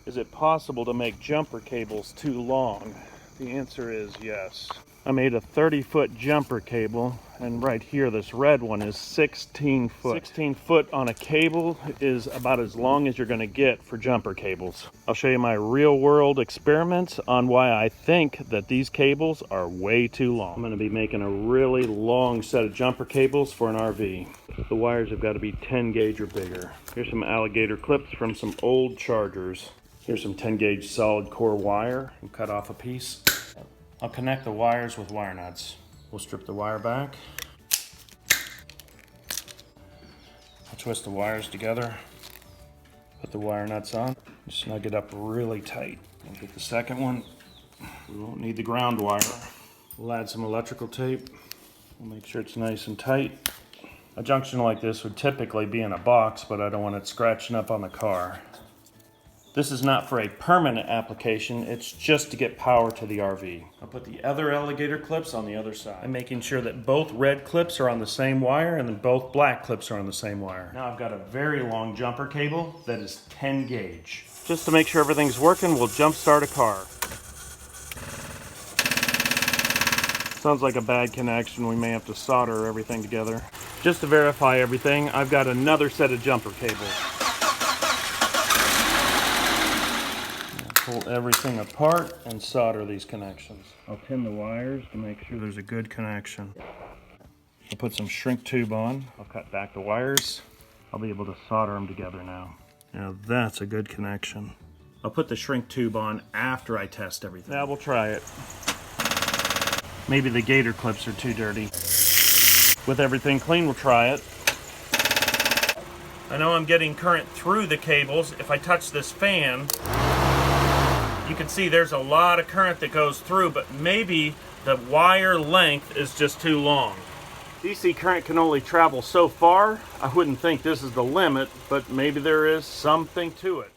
Is it possible to make jumper cables too long? The answer is yes. I made a 30-foot jumper cable, and right here, this red one is 16 foot. 16 foot on a cable is about as long as you're gonna get for jumper cables. I'll show you my real-world experiments on why I think that these cables are way too long. I'm gonna be making a really long set of jumper cables for an RV. The wires have got to be 10 gauge or bigger. Here's some alligator clips from some old chargers. Here's some 10 gauge solid core wire. I'll cut off a piece. I'll connect the wires with wire nuts. We'll strip the wire back. I'll twist the wires together. Put the wire nuts on. Snug it up really tight. We'll get the second one. We won't need the ground wire. We'll add some electrical tape. We'll make sure it's nice and tight. A junction like this would typically be in a box, but I don't want it scratching up on the car. This is not for a permanent application, it's just to get power to the RV. I'll put the other alligator clips on the other side. I'm making sure that both red clips are on the same wire and then both black clips are on the same wire. Now I've got a very long jumper cable that is 10 gauge. Just to make sure everything's working, we'll jump start a car. Sounds like a bad connection. We may have to solder everything together. Just to verify everything, I've got another set of jumper cables. Pull everything apart and solder these connections. I'll pin the wires to make sure there's a good connection. I'll put some shrink tube on. I'll cut back the wires. I'll be able to solder them together now. Now that's a good connection. I'll put the shrink tube on after I test everything. Now we'll try it. Maybe the gator clips are too dirty. With everything clean, we'll try it. I know I'm getting current through the cables. If I touch this fan, you can see there's a lot of current that goes through, but maybe the wire length is just too long. DC current can only travel so far. I wouldn't think this is the limit, but maybe there is something to it.